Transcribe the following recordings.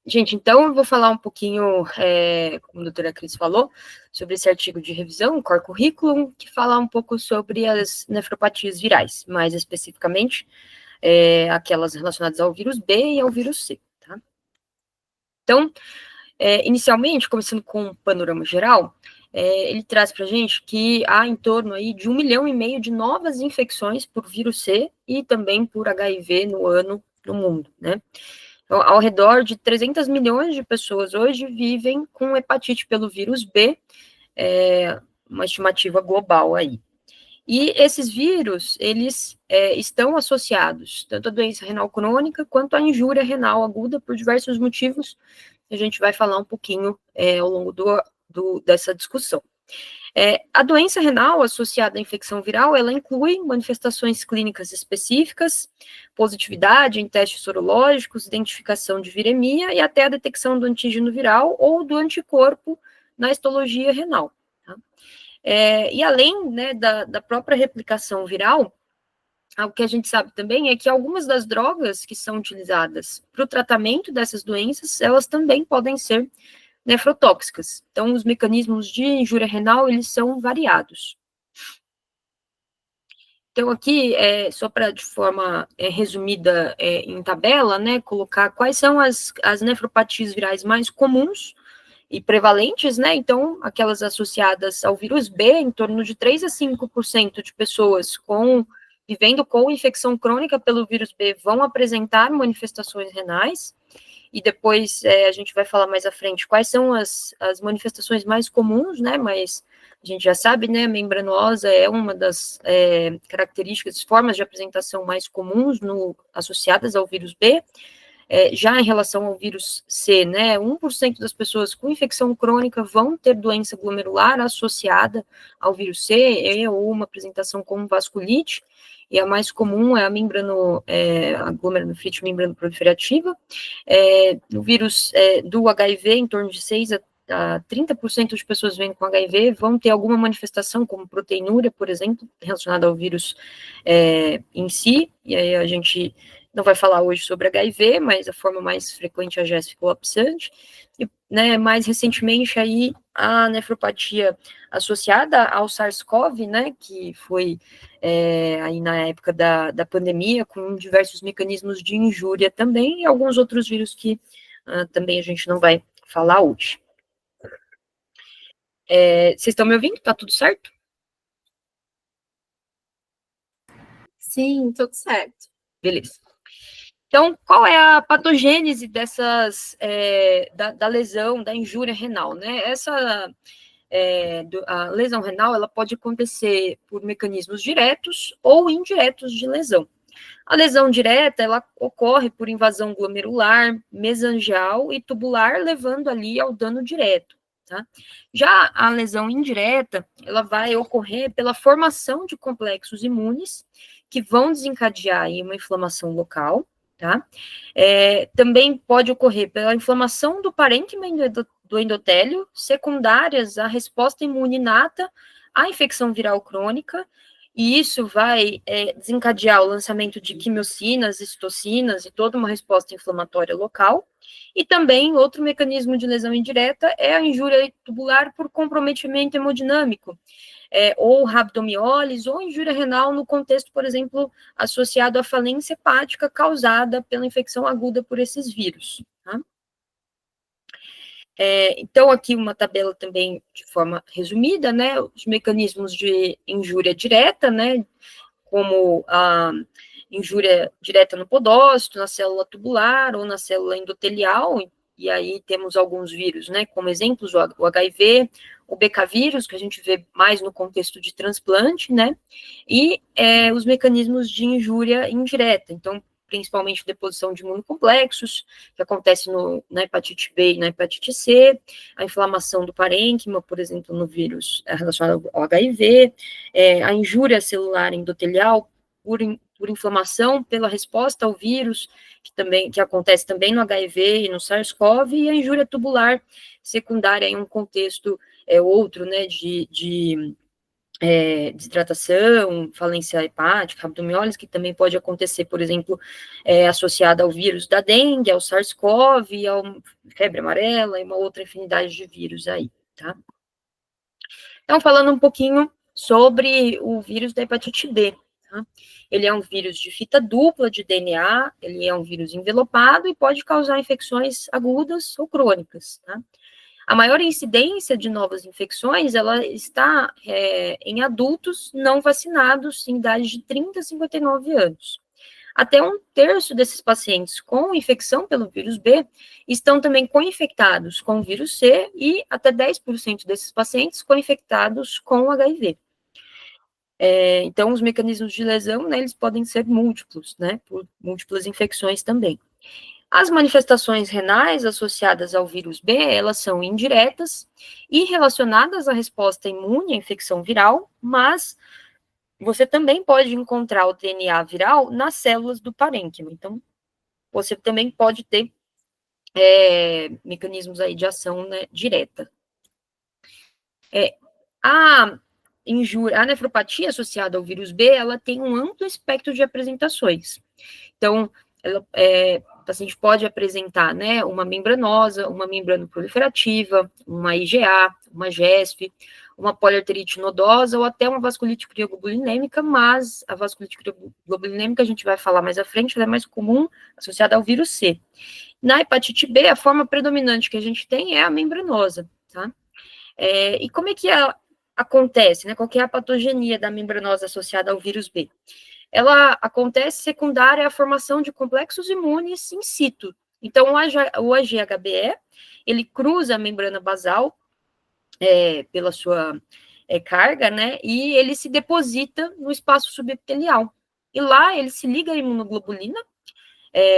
Gente, então eu vou falar um pouquinho, como a doutora Cris falou, sobre esse artigo de revisão, o Core Curriculum, que fala um pouco sobre as nefropatias virais, mais especificamente aquelas relacionadas ao vírus B e ao vírus C. Tá? Então, inicialmente, começando com um panorama geral, ele traz para a gente que há em torno aí de 1,5 milhão de novas infecções por vírus C e também por HIV no ano no mundo, né? Então, ao redor de 300 milhões de pessoas hoje vivem com hepatite pelo vírus B, uma estimativa global aí. E esses vírus, eles estão associados tanto à doença renal crônica quanto à injúria renal aguda por diversos motivos. A gente vai falar um pouquinho ao longo dessa discussão. A doença renal associada à infecção viral, ela inclui manifestações clínicas específicas, positividade em testes sorológicos, identificação de viremia e até a detecção do antígeno viral ou do anticorpo na histologia renal. Tá? E além, né, da própria replicação viral, o que a gente sabe também é que algumas das drogas que são utilizadas para o tratamento dessas doenças, elas também podem ser nefrotóxicas. Então, os mecanismos de injúria renal, eles são variados. Então, aqui, só para, de forma resumida em tabela, né, colocar quais são as nefropatias virais mais comuns e prevalentes, né, então, aquelas associadas ao vírus B, em torno de 3 a 5% de pessoas vivendo com infecção crônica pelo vírus B vão apresentar manifestações renais, e depois a gente vai falar mais à frente quais são as manifestações mais comuns, né, mas a gente já sabe, né, a membranosa é uma das características, formas de apresentação mais comuns associadas ao vírus B. Já em relação ao vírus C, né, 1% das pessoas com infecção crônica vão ter doença glomerular associada ao vírus C, ou uma apresentação como vasculite, e a mais comum é a glomerulonefrite membranoproliferativa. No vírus do HIV, em torno de 6 a 30% de pessoas vivendo com HIV vão ter alguma manifestação, como proteinúria, por exemplo, relacionada ao vírus em si, e aí a gente não vai falar hoje sobre HIV, mas a forma mais frequente é a Jéssica-Lopsante, e, né, mais recentemente aí a nefropatia associada ao SARS-CoV, né, que foi aí na época da pandemia, com diversos mecanismos de injúria também, e alguns outros vírus que também a gente não vai falar hoje. Vocês estão me ouvindo? Tá tudo certo? Sim, tudo certo. Beleza. Então, qual é a patogênese dessas, da lesão, da injúria renal, né? A lesão renal, ela pode acontecer por mecanismos diretos ou indiretos de lesão. A lesão direta, ela ocorre por invasão glomerular, mesangial e tubular, levando ali ao dano direto. Tá? Já a lesão indireta, ela vai ocorrer pela formação de complexos imunes que vão desencadear aí uma inflamação local, tá? Também pode ocorrer pela inflamação do parênquima do endotélio, secundárias à resposta imune inata à infecção viral crônica, e isso vai desencadear o lançamento de quimiocinas, citocinas e toda uma resposta inflamatória local. E também outro mecanismo de lesão indireta é a injúria tubular por comprometimento hemodinâmico, ou rabdomiólise, ou injúria renal no contexto, por exemplo, associado à falência hepática causada pela infecção aguda por esses vírus. Tá? Então, aqui uma tabela também de forma resumida, né, os mecanismos de injúria direta, né, como a injúria direta no podócito, na célula tubular ou na célula endotelial, e aí temos alguns vírus, né, como exemplos, o HIV, o BK vírus, que a gente vê mais no contexto de transplante, né, e os mecanismos de injúria indireta, então, principalmente deposição de imunocomplexos, que acontece na hepatite B e na hepatite C, a inflamação do parênquima, por exemplo, no vírus relacionado ao HIV, a injúria celular endotelial por inflamação pela resposta ao vírus, que acontece também no HIV e no SARS-CoV, e a injúria tubular secundária em um contexto outro, né, de desidratação, falência hepática, rabdomiólise, que também pode acontecer, por exemplo, associada ao vírus da dengue, ao SARS-CoV, ao febre amarela e uma outra infinidade de vírus aí, tá? Então, falando um pouquinho sobre o vírus da hepatite B, tá? Ele é um vírus de fita dupla de DNA, ele é um vírus envelopado e pode causar infecções agudas ou crônicas, tá? A maior incidência de novas infecções, ela está em adultos não vacinados em idade de 30 a 59 anos. Até um terço desses pacientes com infecção pelo vírus B estão também co-infectados com o vírus C e até 10% desses pacientes co-infectados com HIV. Então, os mecanismos de lesão, né, eles podem ser múltiplos, né, por múltiplas infecções também. As manifestações renais associadas ao vírus B, elas são indiretas e relacionadas à resposta imune à infecção viral, mas você também pode encontrar o DNA viral nas células do parênquima. Então, você também pode ter mecanismos aí de ação, né, direta. A nefropatia associada ao vírus B, ela tem um amplo espectro de apresentações. Então, o paciente pode apresentar, né, uma membranosa, uma membrana proliferativa, uma IgA, uma GESP, uma poliarterite nodosa ou até uma vasculite crioglobulinêmica, mas a vasculite crioglobulinêmica a gente vai falar mais à frente, ela é mais comum associada ao vírus C. Na hepatite B, a forma predominante que a gente tem é a membranosa, tá? E como é que acontece, né? Qual que é a patogenia da membranosa associada ao vírus B? Ela acontece secundária à formação de complexos imunes in situ. Então, o AGHBE, ele cruza a membrana basal pela sua carga, né, e ele se deposita no espaço subepitelial. E lá ele se liga à imunoglobulina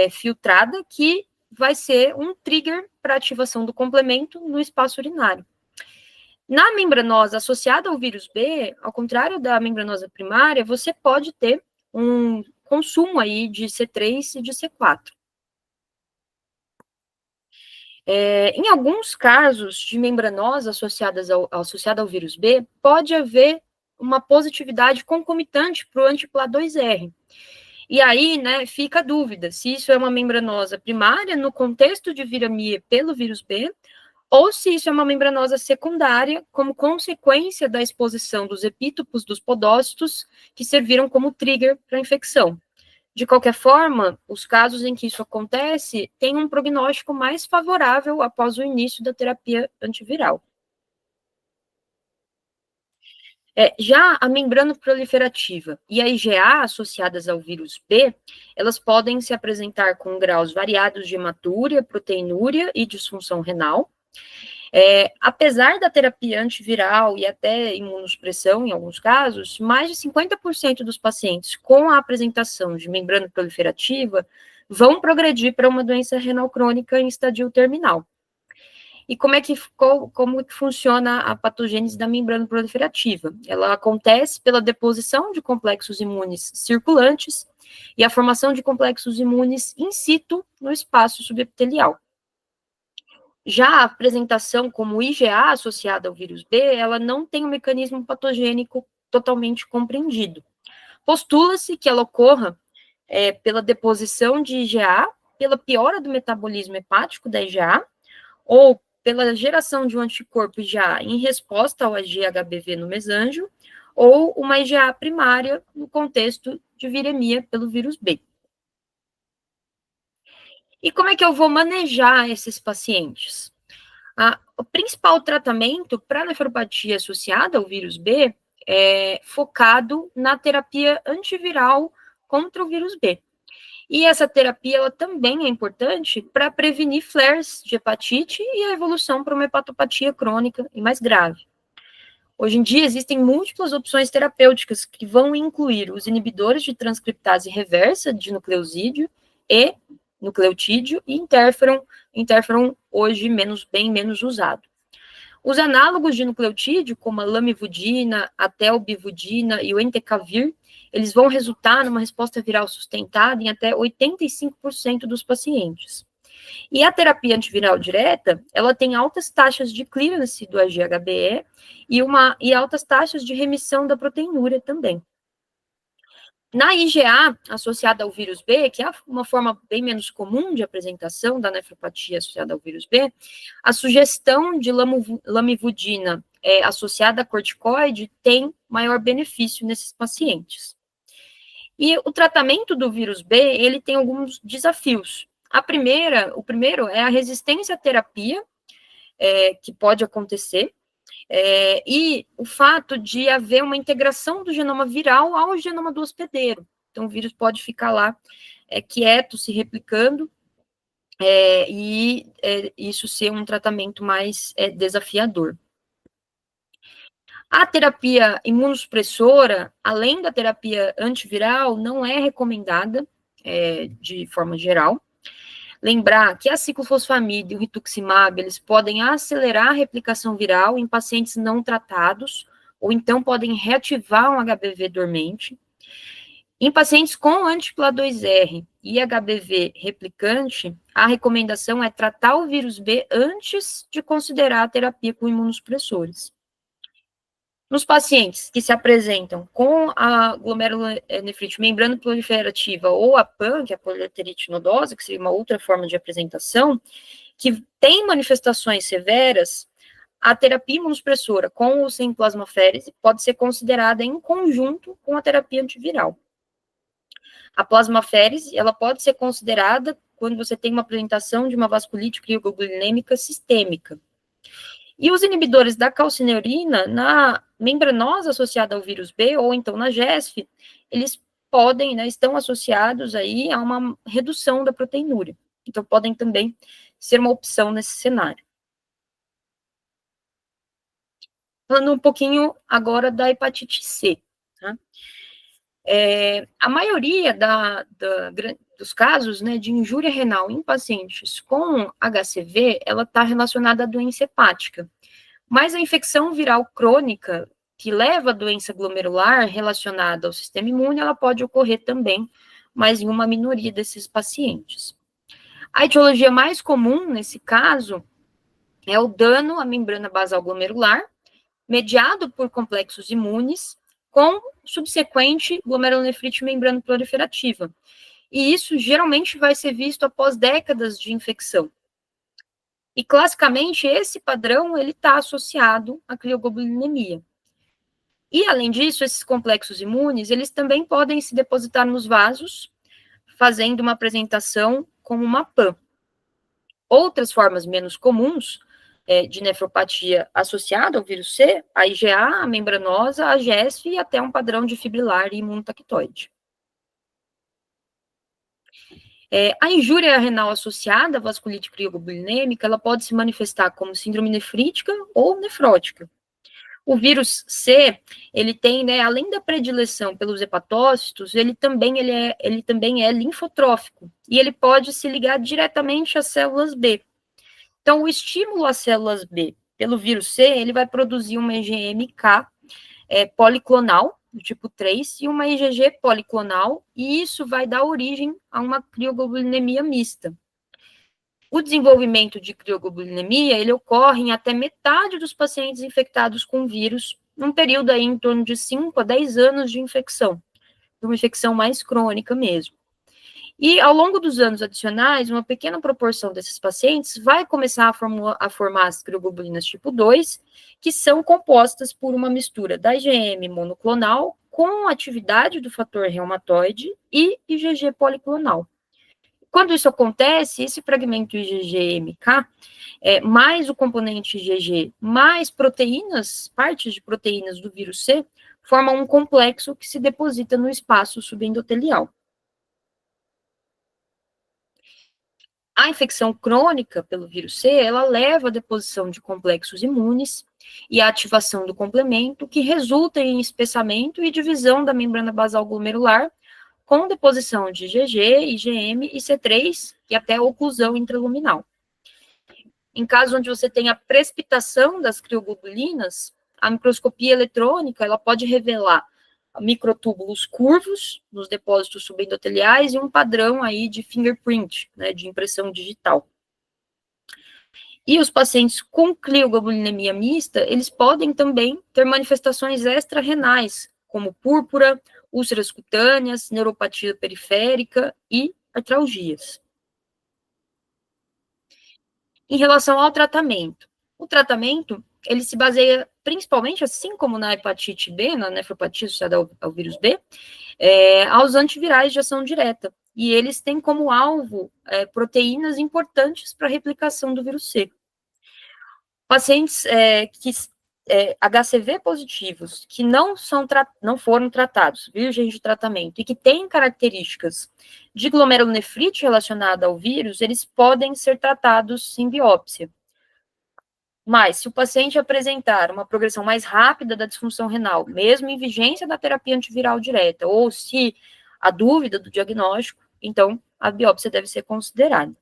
filtrada, que vai ser um trigger para ativação do complemento no espaço urinário. Na membranosa associada ao vírus B, ao contrário da membranosa primária, você pode ter um consumo aí de C3 e de C4. Em alguns casos de membranosa associada ao vírus B, pode haver uma positividade concomitante para o anti-PLA2R. E aí, né, fica a dúvida se isso é uma membranosa primária no contexto de viramia pelo vírus B, ou se isso é uma membranosa secundária como consequência da exposição dos epítopos dos podócitos que serviram como trigger para a infecção. De qualquer forma, os casos em que isso acontece têm um prognóstico mais favorável após o início da terapia antiviral. Já a membrana proliferativa e a IgA associadas ao vírus B, elas podem se apresentar com graus variados de hematúria, proteinúria e disfunção renal. Apesar da terapia antiviral e até imunossupressão, em alguns casos, mais de 50% dos pacientes com a apresentação de membrana proliferativa vão progredir para uma doença renal crônica em estadio terminal. E como que funciona a patogênese da membrana proliferativa? Ela acontece pela deposição de complexos imunes circulantes e a formação de complexos imunes in situ no espaço subepitelial. Já a apresentação como IgA associada ao vírus B, ela não tem um mecanismo patogênico totalmente compreendido. Postula-se que ela ocorra pela deposição de IgA, pela piora do metabolismo hepático da IgA, ou pela geração de um anticorpo IgA em resposta ao IgHBV no mesângio, ou uma IgA primária no contexto de viremia pelo vírus B. E como é que eu vou manejar esses pacientes? O principal tratamento para nefropatia associada ao vírus B é focado na terapia antiviral contra o vírus B. E essa terapia ela também é importante para prevenir flares de hepatite e a evolução para uma hepatopatia crônica e mais grave. Hoje em dia existem múltiplas opções terapêuticas que vão incluir os inibidores de transcriptase reversa de nucleosídeo e nucleotídeo e interferon hoje bem menos usado. Os análogos de nucleotídeo, como a lamivudina, a telbivudina e o entecavir, eles vão resultar numa resposta viral sustentada em até 85% dos pacientes. E a terapia antiviral direta, ela tem altas taxas de clearance do AGHBE e altas taxas de remissão da proteinúria também. Na IgA, associada ao vírus B, que é uma forma bem menos comum de apresentação da nefropatia associada ao vírus B, a sugestão de lamivudina associada a corticoide tem maior benefício nesses pacientes. E o tratamento do vírus B, ele tem alguns desafios. O primeiro é a resistência à terapia, que pode acontecer, e o fato de haver uma integração do genoma viral ao genoma do hospedeiro. Então, o vírus pode ficar lá quieto, se replicando, e isso ser um tratamento mais desafiador. A terapia imunossupressora, além da terapia antiviral, não é recomendada de forma geral. Lembrar que a ciclofosfamida e o rituximab, eles podem acelerar a replicação viral em pacientes não tratados, ou então podem reativar um HBV dormente. Em pacientes com anti-PLA2R e HBV replicante, a recomendação é tratar o vírus B antes de considerar a terapia com imunossupressores. Nos pacientes que se apresentam com a glomerulonefrite membrana proliferativa ou a PAN, que é a poliarterite nodosa, que seria uma outra forma de apresentação, que tem manifestações severas, a terapia imunossupressora com ou sem plasmaférese pode ser considerada em conjunto com a terapia antiviral. A plasmaférese, ela pode ser considerada quando você tem uma apresentação de uma vasculite crioglobulinêmica sistêmica. E os inibidores da calcineurina, na membranosa associada ao vírus B, ou então na GESF, eles podem, estão associados aí a uma redução da proteinúria. Então, podem também ser uma opção nesse cenário. Falando um pouquinho agora da hepatite C. Tá? A maioria dos casos de injúria renal em pacientes com HCV, ela está relacionada à doença hepática. Mas a infecção viral crônica, que leva a doença glomerular relacionada ao sistema imune, ela pode ocorrer também, mas em uma minoria desses pacientes. A etiologia mais comum, nesse caso, é o dano à membrana basal glomerular, mediado por complexos imunes, com subsequente glomerulonefrite membrana proliferativa. E isso geralmente vai ser visto após décadas de infecção. E, classicamente, esse padrão ele está associado à crioglobulinemia. E, além disso, esses complexos imunes, eles também podem se depositar nos vasos, fazendo uma apresentação como uma PAN. Outras formas menos comuns de nefropatia associada ao vírus C, a IgA, a membranosa, a GESF e até um padrão de fibrilar e imunotactoide. A injúria renal associada à vasculite crioglobulinêmica, ela pode se manifestar como síndrome nefrítica ou nefrótica. O vírus C, ele tem, além da predileção pelos hepatócitos, ele também é linfotrófico, e ele pode se ligar diretamente às células B. Então, o estímulo às células B pelo vírus C, ele vai produzir uma IgM-K policlonal, do tipo 3, e uma IgG policlonal, e isso vai dar origem a uma crioglobulinemia mista. O desenvolvimento de crioglobulinemia, ele ocorre em até metade dos pacientes infectados com vírus, num período aí em torno de 5 a 10 anos de infecção, uma infecção mais crônica mesmo. E, ao longo dos anos adicionais, uma pequena proporção desses pacientes vai começar a formar as crioglobulinas tipo 2, que são compostas por uma mistura da IgM monoclonal com atividade do fator reumatoide e IgG policlonal. Quando isso acontece, esse fragmento IgG-MK, mais o componente IgG, mais proteínas, partes de proteínas do vírus C, formam um complexo que se deposita no espaço subendotelial. A infecção crônica pelo vírus C, ela leva à deposição de complexos imunes e à ativação do complemento, que resulta em espessamento e divisão da membrana basal glomerular, com deposição de IgG, IgM e C3, e até oclusão intraluminal. Em caso onde você tem a precipitação das crioglobulinas, a microscopia eletrônica, ela pode revelar microtúbulos curvos nos depósitos subendoteliais e um padrão aí de fingerprint, de impressão digital. E os pacientes com clioglobulinemia mista, eles podem também ter manifestações extra-renais, como púrpura, úlceras cutâneas, neuropatia periférica e artralgias. Em relação ao tratamento, o tratamento, ele se baseia principalmente, assim como na hepatite B, na nefropatia associada ao vírus B, aos antivirais de ação direta. E eles têm como alvo proteínas importantes para a replicação do vírus C. Pacientes HCV positivos que não foram tratados, virgens de tratamento, e que têm características de glomerulonefrite relacionada ao vírus, eles podem ser tratados sem biópsia. Mas, se o paciente apresentar uma progressão mais rápida da disfunção renal, mesmo em vigência da terapia antiviral direta, ou se há dúvida do diagnóstico, então a biópsia deve ser considerada.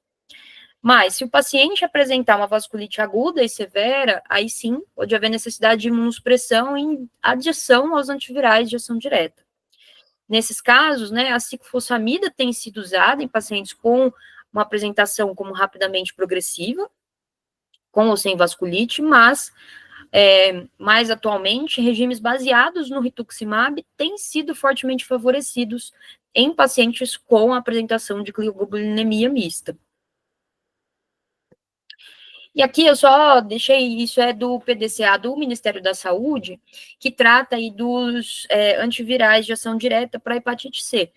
Mas, se o paciente apresentar uma vasculite aguda e severa, aí sim pode haver necessidade de imunossupressão em adição aos antivirais de ação direta. Nesses casos, né, a ciclofosfamida tem sido usada em pacientes com uma apresentação como rapidamente progressiva, com ou sem vasculite, mas mais atualmente, regimes baseados no rituximab têm sido fortemente favorecidos em pacientes com apresentação de clioglobulinemia mista. E aqui eu só deixei, isso é do PDCA do Ministério da Saúde, que trata aí dos antivirais de ação direta para hepatite C.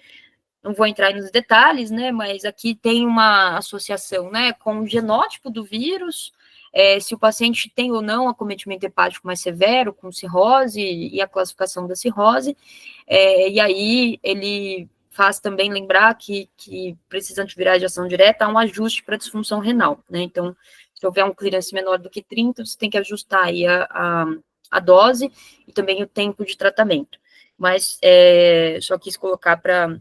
Não vou entrar nos detalhes, né, mas aqui tem uma associação, né, com o genótipo do vírus, se o paciente tem ou não acometimento hepático mais severo, com cirrose, e a classificação da cirrose, e aí ele faz também lembrar que para esses antivirais de ação direta há um ajuste para disfunção renal, né, então, se houver um clearance menor do que 30, você tem que ajustar aí a dose e também o tempo de tratamento. Mas só quis colocar para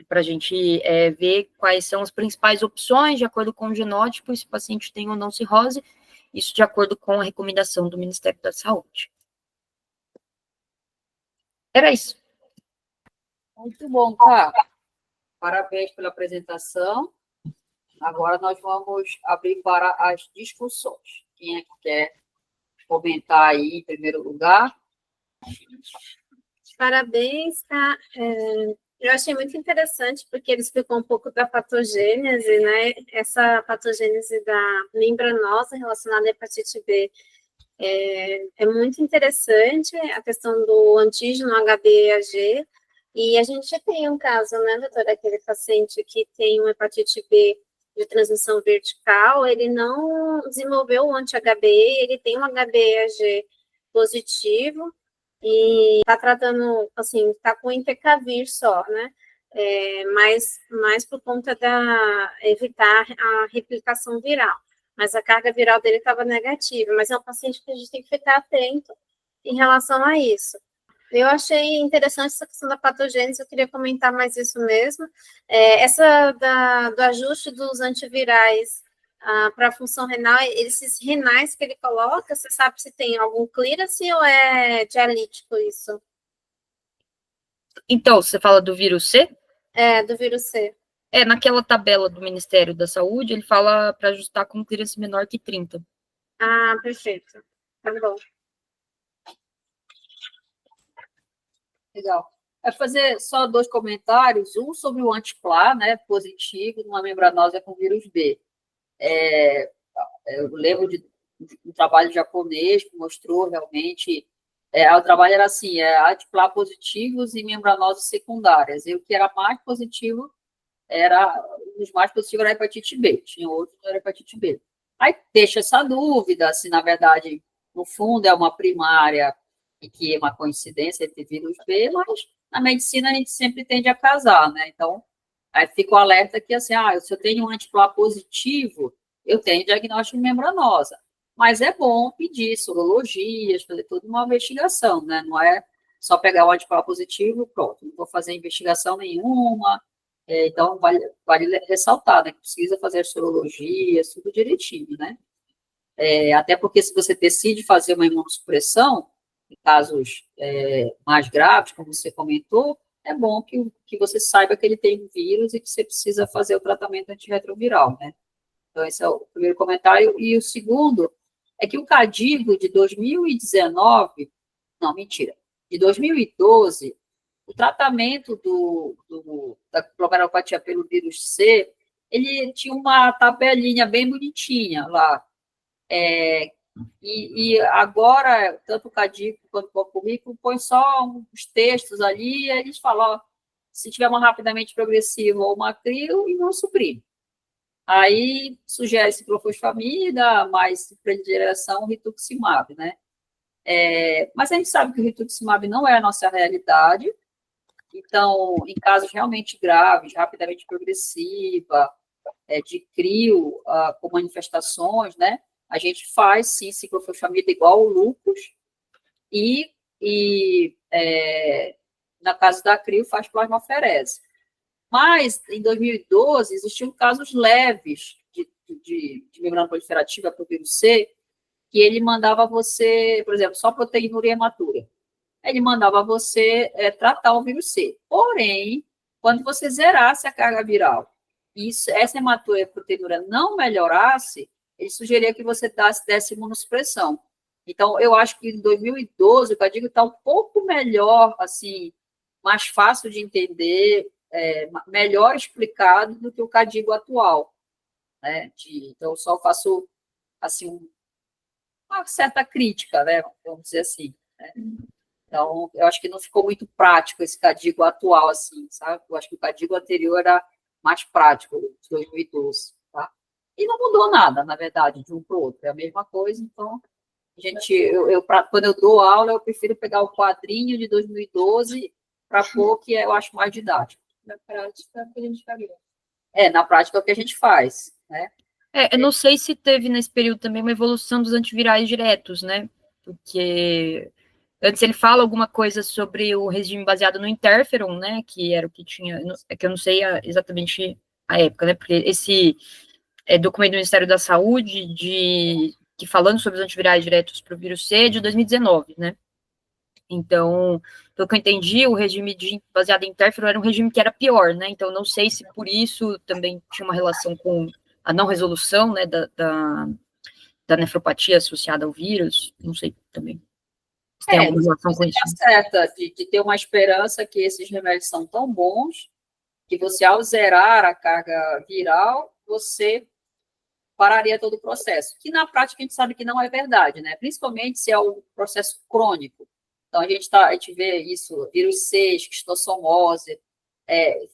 a gente ver quais são as principais opções de acordo com o genótipo, e se o paciente tem ou não cirrose, isso de acordo com a recomendação do Ministério da Saúde. Era isso. Muito bom, Cá. Parabéns pela apresentação. Agora nós vamos abrir para as discussões. Quem é que quer comentar aí em primeiro lugar? Parabéns, tá? Eu achei muito interessante, porque ele explicou um pouco da patogênese, né? Essa patogênese da membranosa relacionada à hepatite B é muito interessante, a questão do antígeno HB-AG, e a gente tem um caso, né, doutora, aquele paciente que tem uma hepatite B de transmissão vertical, ele não desenvolveu o anti-HB, ele tem um HB-AG positivo, e está tratando, assim, está com Entecavir só, né? Mais por conta da evitar a replicação viral. Mas a carga viral dele estava negativa, mas é um paciente que a gente tem que ficar atento em relação a isso. Eu achei interessante essa questão da patogênese, eu queria comentar mais isso mesmo. Essa do ajuste dos antivirais para a função renal, esses renais que ele coloca, você sabe se tem algum clearance ou é dialítico isso? Então, você fala do vírus C? Do vírus C. Naquela tabela do Ministério da Saúde, ele fala para ajustar com clearance menor que 30. Ah, perfeito. Tá bom. Legal. Vai fazer só 2 comentários, um sobre o antipla, né, positivo, numa membranose com vírus B. Eu lembro de um trabalho japonês que mostrou realmente, o trabalho era assim, antipla positivos e membranoses secundárias, e o que era mais positivo os mais positivos era a hepatite B, tinha outros que era hepatite B. Aí deixa essa dúvida, se na verdade, no fundo, é uma primária e que é uma coincidência entre vírus B, mas na medicina a gente sempre tende a casar, né? Então, aí fica o alerta que, assim, se eu tenho um antipla positivo, eu tenho diagnóstico de membranosa. Mas é bom pedir sorologias, fazer toda uma investigação, né? Não é só pegar o antipla positivo, pronto, não vou fazer investigação nenhuma. Então, vale ressaltar, né, que precisa fazer as sorologias, tudo direitinho, né? Até porque se você decide fazer uma imunossupressão, em casos mais graves, como você comentou, é bom que você saiba que ele tem vírus e que você precisa fazer o tratamento antirretroviral, né? Então, esse é o primeiro comentário. E o segundo é que o CADIGO de 2019, não, mentira, de 2012, o tratamento da glomerulopatia pelo vírus C, ele tinha uma tabelinha bem bonitinha lá. E agora, tanto o CADIGO quanto o currículo põe só uns textos ali, e eles falam, ó, se tiver uma rapidamente progressiva ou uma CRIO, imunossuprime. Aí sugere ciclofosfamida, mais predileção rituximab, né? Mas a gente sabe que o rituximab não é a nossa realidade, então, em casos realmente graves, rapidamente progressiva, de CRIO, com manifestações, né? A gente faz, sim, ciclofosfamida igual o lúpus, e na caso da CRIO, faz plasmaferese. Mas, em 2012, existiam casos leves de membrana proliferativa para o vírus C, que ele mandava você, por exemplo, só proteinúria hematura. Ele mandava você tratar o vírus C. Porém, quando você zerasse a carga viral e essa hematura e proteinúria não melhorasse, ele sugeria que você desse imunossupressão. Então, eu acho que em 2012, o CADIGO está um pouco melhor, assim, mais fácil de entender, melhor explicado do que o CADIGO atual. Né? Então, eu só faço, assim, uma certa crítica, né? Vamos dizer assim. Né? Então, eu acho que não ficou muito prático esse CADIGO atual, assim, sabe? Eu acho que o CADIGO anterior era mais prático, de 2012, tá? E não mudou nada, na verdade, de um para o outro. É a mesma coisa, então, quando eu dou aula, eu prefiro pegar o quadrinho de 2012 para pôr, que eu acho mais didático. Na prática, é o que a gente faria. Na prática é o que a gente faz, né? Eu não sei se teve nesse período também uma evolução dos antivirais diretos, né? Porque antes ele fala alguma coisa sobre o regime baseado no interferon, né? Que era o que tinha. É que eu não sei exatamente a época, né? Porque esse documento do Ministério da Saúde que falando sobre os antivirais diretos para o vírus C é de 2019, né? Então, pelo que eu entendi, o regime baseado em interferon era um regime que era pior, né? Então, não sei se por isso também tinha uma relação com a não resolução, né, da nefropatia associada ao vírus, não sei também. Se tem alguma relação com isso. Está certa de ter uma esperança que esses remédios são tão bons que você, ao zerar a carga viral, você pararia todo o processo. Que na prática a gente sabe que não é verdade, né? Principalmente se é um processo crônico. Então a gente vê isso, vírus C, esquistossomose,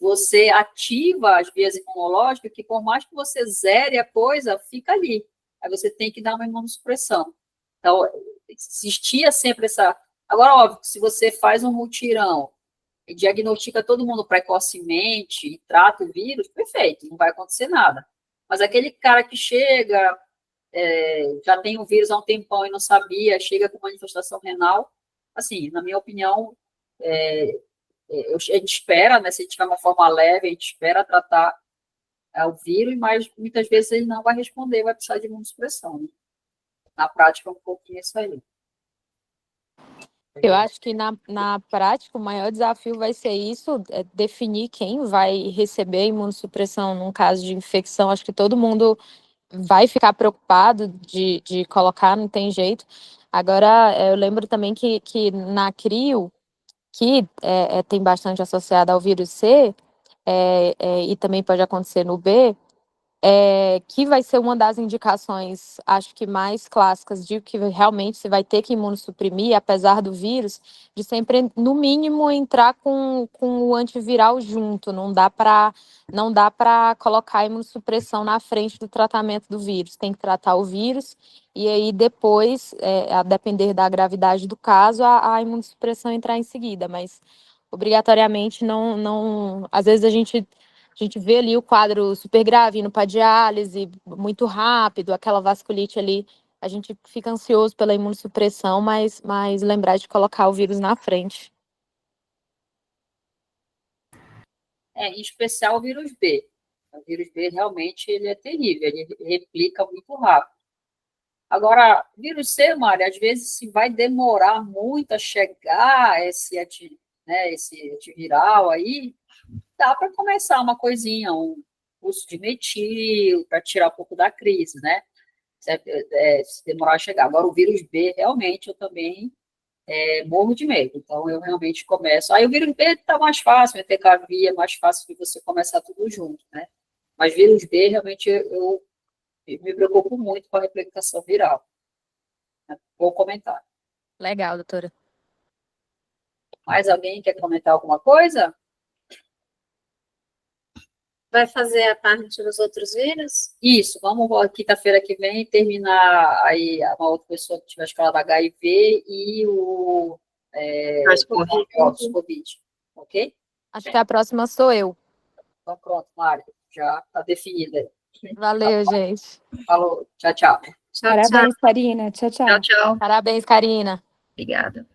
você ativa as vias imunológicas que por mais que você zere a coisa, fica ali. Aí você tem que dar uma imunossupressão. Então, existia sempre essa... Agora, óbvio, se você faz um mutirão e diagnostica todo mundo precocemente e trata o vírus, perfeito, não vai acontecer nada. Mas aquele cara que chega, já tem o vírus há um tempão e não sabia, chega com manifestação renal, assim, na minha opinião, a gente espera, né, se a gente tiver uma forma leve, a gente espera tratar o vírus, mas muitas vezes ele não vai responder, vai precisar de imunossupressão. Né? Na prática, um pouquinho isso aí. Eu acho que na prática o maior desafio vai ser isso, definir quem vai receber imunossupressão num caso de infecção. Acho que todo mundo vai ficar preocupado de colocar, não tem jeito. Agora, eu lembro também que na CRIO, que tem bastante associada ao vírus C, e também pode acontecer no B, que vai ser uma das indicações, acho que mais clássicas, de que realmente você vai ter que imunossuprimir, apesar do vírus, de sempre, no mínimo, entrar com o antiviral junto. Não dá para colocar a imunossupressão na frente do tratamento do vírus. Tem que tratar o vírus e aí depois, a depender da gravidade do caso, a imunossupressão entrar em seguida. Mas, obrigatoriamente, não às vezes a gente vê ali o quadro super grave, indo para diálise, muito rápido, aquela vasculite ali, a gente fica ansioso pela imunossupressão, mas lembrar de colocar o vírus na frente. Em especial o vírus B. O vírus B realmente ele é terrível, ele replica muito rápido. Agora, vírus C, Mário, às vezes se vai demorar muito a chegar esse antiviral aí, dá para começar uma coisinha, um curso de metil, para tirar um pouco da crise, né? Se demorar a chegar. Agora, o vírus B, realmente, eu também morro de medo. Então, eu realmente começo. Aí, o vírus B está mais fácil, o TKV é mais fácil de você começar tudo junto, né? Mas vírus B, realmente, eu me preocupo muito com a replicação viral. Vou comentar. Legal, doutora. Mais alguém quer comentar alguma coisa? Vai fazer a parte dos outros vírus? Isso, vamos quinta-feira que vem terminar aí uma outra pessoa que tiver escalado HIV e o Covid, ok? Acho que a próxima sou eu. Então pronto, Mário, já está definida. Valeu, gente. Falou, tchau, tchau. Tchau, tchau. Parabéns, Karina. Tchau, tchau. Tchau, tchau. Parabéns, Karina. Obrigada.